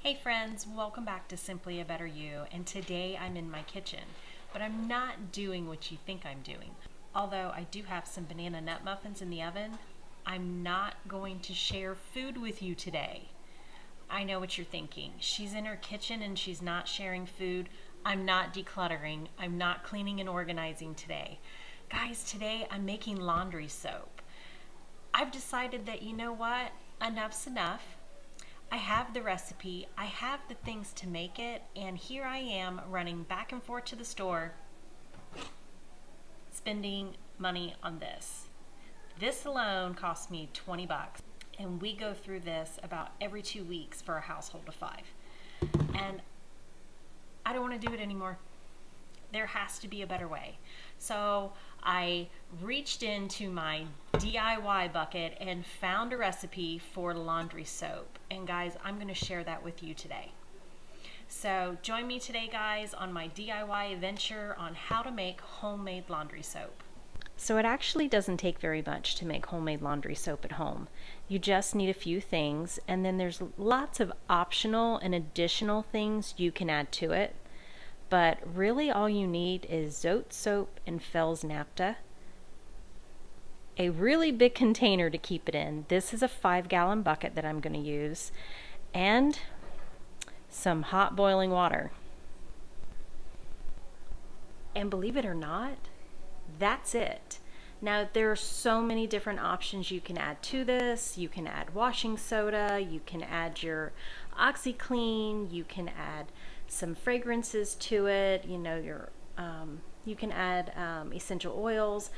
Hey friends, welcome back to Simply a Better You, and today I'm in my kitchen, but I'm not doing what you think I'm doing. Although I do have some banana nut muffins in the oven, I'm not going to share food with you today. I know what you're thinking. She's in her kitchen and she's not sharing food. I'm not decluttering. I'm not cleaning and organizing today. Guys, today I'm making laundry soap. I've decided that, you know what? Enough's enough. I have the recipe, I have the things to make it, and here I am running back and forth to the store spending money on this. This alone cost me 20 bucks, and we go through this about every 2 weeks for a household of 5. And I don't want to do it anymore. There has to be a better way. So I reached into my DIY bucket and found a recipe for laundry soap. And guys, I'm going to share that with you today. So join me today, guys, on my DIY adventure on how to make homemade laundry soap. So it actually doesn't take very much to make homemade laundry soap at home. You just need a few things, and then there's lots of optional and additional things you can add to it. But really all you need is Zote soap and FelsNapta, a really big container to keep it in. This is a 5-gallon bucket that I'm going to use, and some hot boiling water. And believe it or not, that's it. Now there are so many different options you can add to this. You can add washing soda, you can add your OxyClean, you can add some fragrances to it, you can add essential oils.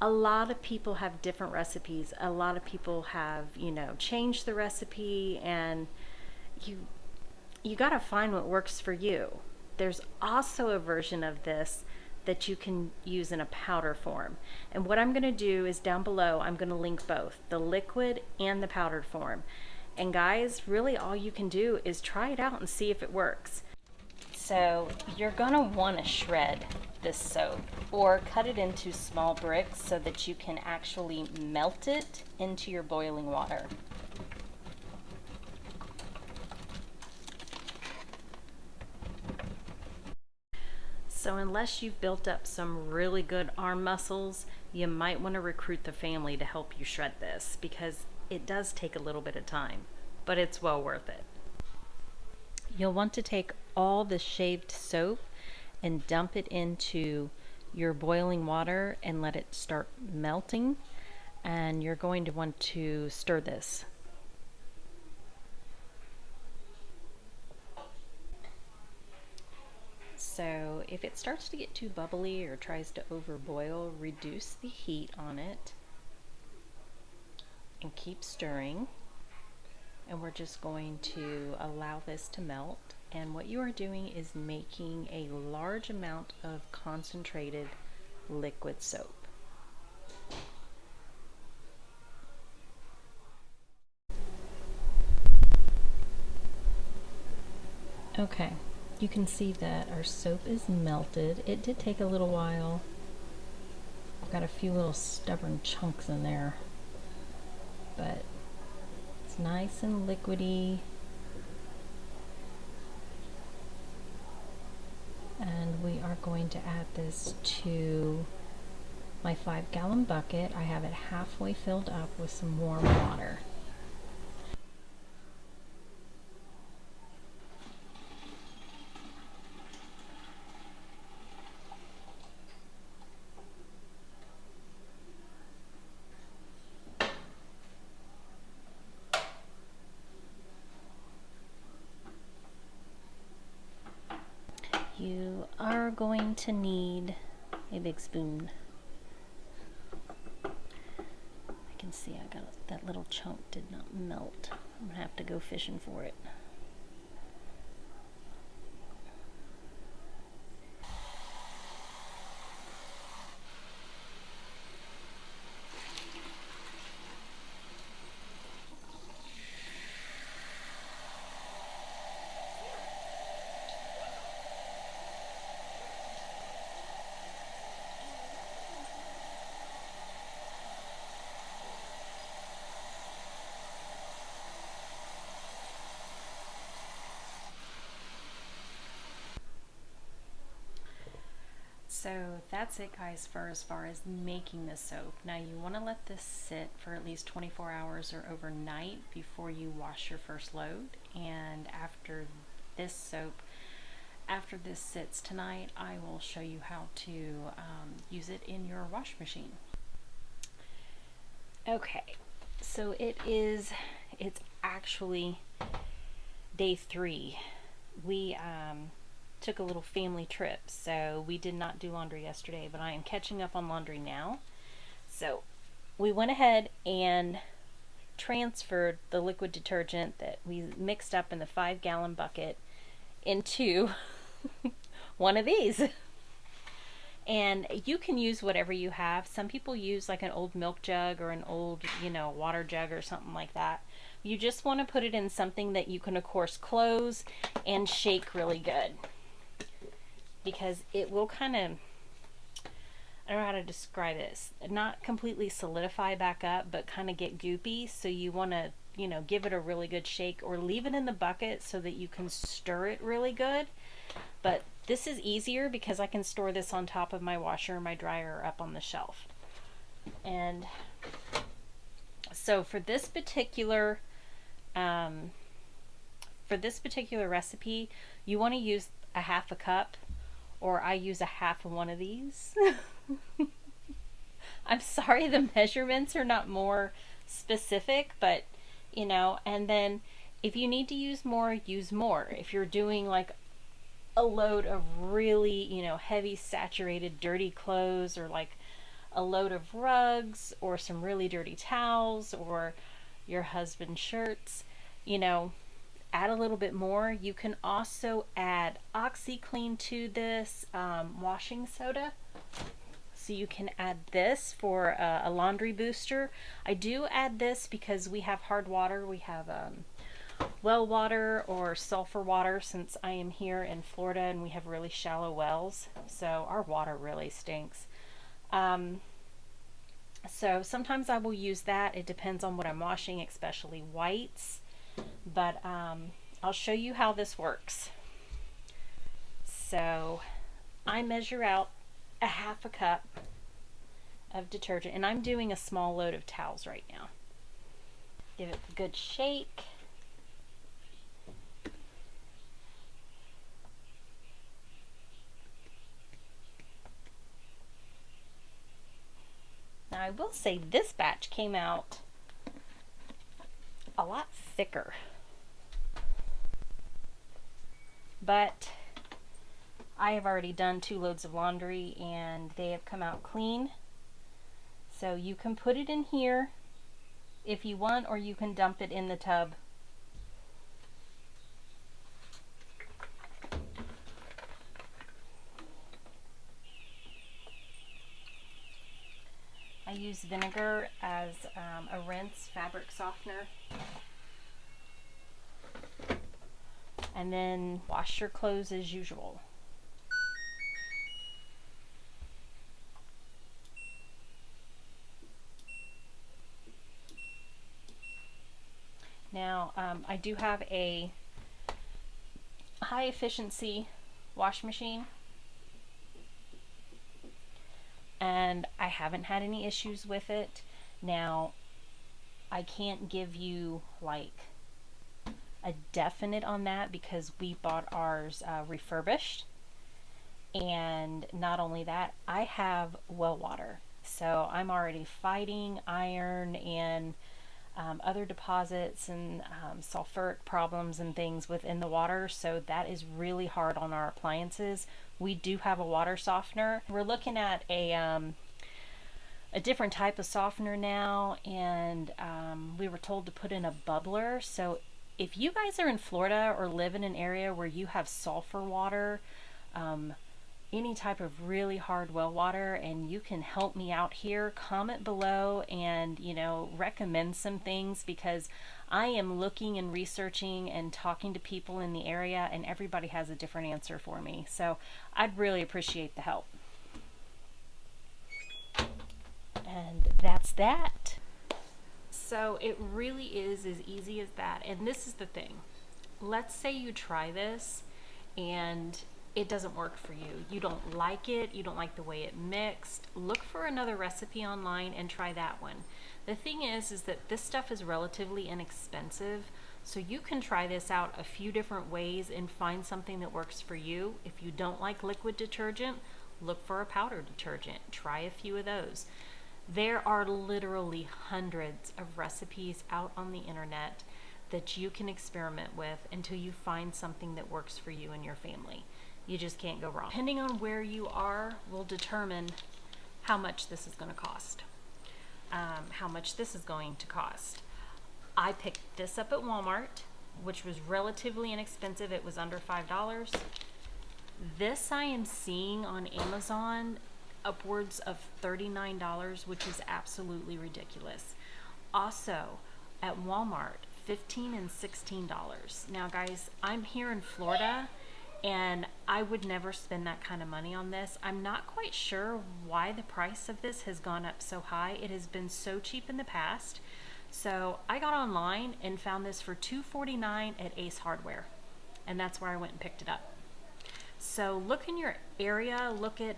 A lot of people have different recipes. A lot of people have, changed the recipe, and you got to find what works for you. There's also a version of this that you can use in a powder form. And what I'm going to do is down below, I'm going to link both the liquid and the powdered form. And guys, really all you can do is try it out and see if it works. So you're going to want to shred this soap or cut it into small bricks so that you can actually melt it into your boiling water. So unless you've built up some really good arm muscles, you might want to recruit the family to help you shred this, because it does take a little bit of time, but it's well worth it. You'll want to take all the shaved soap and dump it into your boiling water and let it start melting, and you're going to want to stir this. So if it starts to get too bubbly or tries to overboil, reduce the heat on it and keep stirring. And we're just going to allow this to melt. And what you are doing is making a large amount of concentrated liquid soap. Okay, you can see that our soap is melted. It did take a little while. I've got a few little stubborn chunks in there, but it's nice and liquidy. And we are going to add this to my 5-gallon bucket. I have it halfway filled up with some warm water. You are going to need a big spoon. I can see I got that little chunk did not melt. I'm gonna have to go fishing for it. So that's it, guys, for as far as making the soap. Now you want to let this sit for at least 24 hours or overnight before you wash your first load. And after this soap, after this sits tonight, I will show you how to use it in your wash machine. Okay, so it's actually day 3. We took a little family trip, so we did not do laundry yesterday, but I am catching up on laundry now. So we went ahead and transferred the liquid detergent that we mixed up in the 5-gallon bucket into one of these. And you can use whatever you have. Some people use like an old milk jug or an old, water jug or something like that. You just want to put it in something that you can, of course, close and shake really good, because it will kind of, I don't know how to describe this, not completely solidify back up, but kind of get goopy. So you want to, give it a really good shake, or leave it in the bucket so that you can stir it really good. But this is easier because I can store this on top of my washer and my dryer up on the shelf. And so for this particular recipe, you want to use a half a cup, or I use a half of one of these. I'm sorry the measurements are not more specific, but and then if you need to use more, use more. If you're doing like a load of really, heavy saturated dirty clothes, or like a load of rugs, or some really dirty towels, or your husband's shirts, add a little bit more. You can also add OxyClean to this, washing soda. So you can add this for a laundry booster. I do add this because we have hard water. We have well water or sulfur water, since I am here in Florida and we have really shallow wells. So our water really stinks. So sometimes I will use that. It depends on what I'm washing, especially whites. But I'll show you how this works. So I measure out a half a cup of detergent, and I'm doing a small load of towels right now. Give it a good shake. Now I will say this batch came out a lot thicker, but I have already done 2 loads of laundry and they have come out clean. So you can put it in here if you want, or you can dump it in the tub. I use vinegar as a rinse fabric softener. And then wash your clothes as usual. Now, I do have a high efficiency wash machine, and I haven't had any issues with it. Now, I can't give you like a definite on that because we bought ours refurbished. And not only that, I have well water, so I'm already fighting iron and other deposits and sulfuric problems and things within the water, so that is really hard on our appliances. We do have a water softener. We're looking at a different type of softener now, and we were told to put in a bubbler. So if you guys are in Florida or live in an area where you have sulfur water, any type of really hard well water, and you can help me out here, comment below and recommend some things, because I am looking and researching and talking to people in the area, and everybody has a different answer for me. So I'd really appreciate the help. And that's that. So it really is as easy as that. And this is the thing. Let's say you try this and it doesn't work for you. You don't like it, you don't like the way it mixed, look for another recipe online and try that one. The thing is that this stuff is relatively inexpensive, so you can try this out a few different ways and find something that works for you. If you don't like liquid detergent, look for a powder detergent. Try a few of those. There are literally hundreds of recipes out on the internet that you can experiment with until you find something that works for you and your family. You just can't go wrong. Depending on where you are will determine how much this is going to cost. I picked this up at Walmart, which was relatively inexpensive. It was under $5. This I am seeing on Amazon upwards of $39, which is absolutely ridiculous. Also at Walmart, $15 and $16. Now guys, I'm here in Florida and I would never spend that kind of money on this. I'm not quite sure why the price of this has gone up so high. It has been so cheap in the past. So I got online and found this for $2.49 at Ace Hardware, and that's where I went and picked it up. So look in your area, look at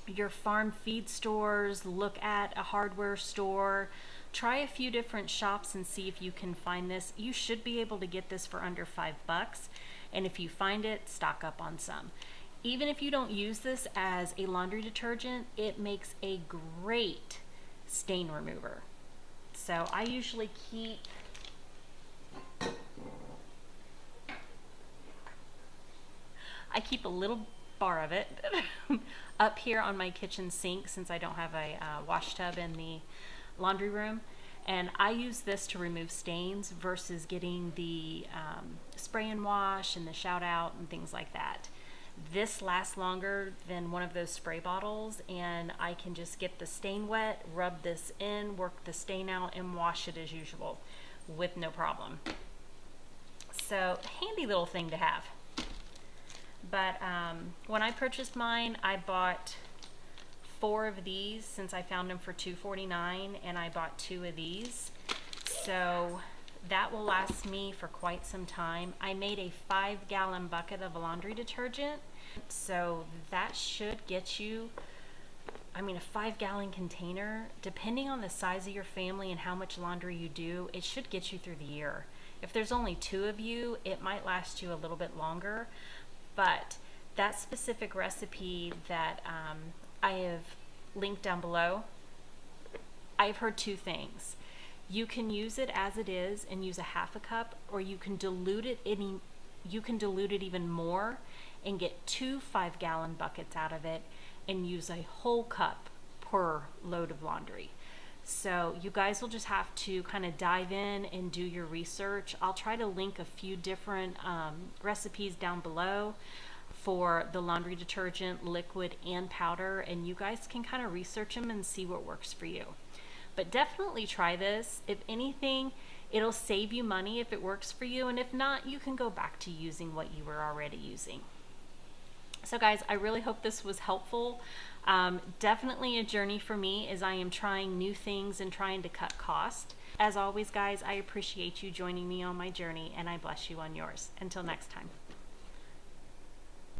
your farm feed stores, look at a hardware store, try a few different shops and see if you can find this. You should be able to get this for under $5, and if you find it, stock up on some. Even if you don't use this as a laundry detergent, it makes a great stain remover. So I usually keep a little bar of it up here on my kitchen sink, since I don't have a wash tub in the laundry room, and I use this to remove stains versus getting the spray and wash and the shout out and things like that. This lasts longer than one of those spray bottles, and I can just get the stain wet, rub this in, work the stain out, and wash it as usual with no problem. So handy little thing to have. But when I purchased mine, I bought 4 of these since I found them for $2.49, and I bought 2 of these. So that will last me for quite some time. I made a 5-gallon bucket of laundry detergent, so that should get you, I mean, a 5-gallon container, depending on the size of your family and how much laundry you do, it should get you through the year. If there's only 2 of you, it might last you a little bit longer. But that specific recipe that I have linked down below, I've heard 2 things. You can use it as it is and use a half a cup, or you can dilute it even more and get 2 5-gallon buckets out of it and use a whole cup per load of laundry. So you guys will just have to kind of dive in and do your research. I'll try to link a few different recipes down below for the laundry detergent, liquid and powder, and you guys can kind of research them and see what works for you. But definitely try this. If anything, it'll save you money if it works for you, and if not, you can go back to using what you were already using. So guys, I really hope this was helpful. Definitely a journey for me as I am trying new things and trying to cut cost. As always, guys, I appreciate you joining me on my journey, and I bless you on yours. Until next time.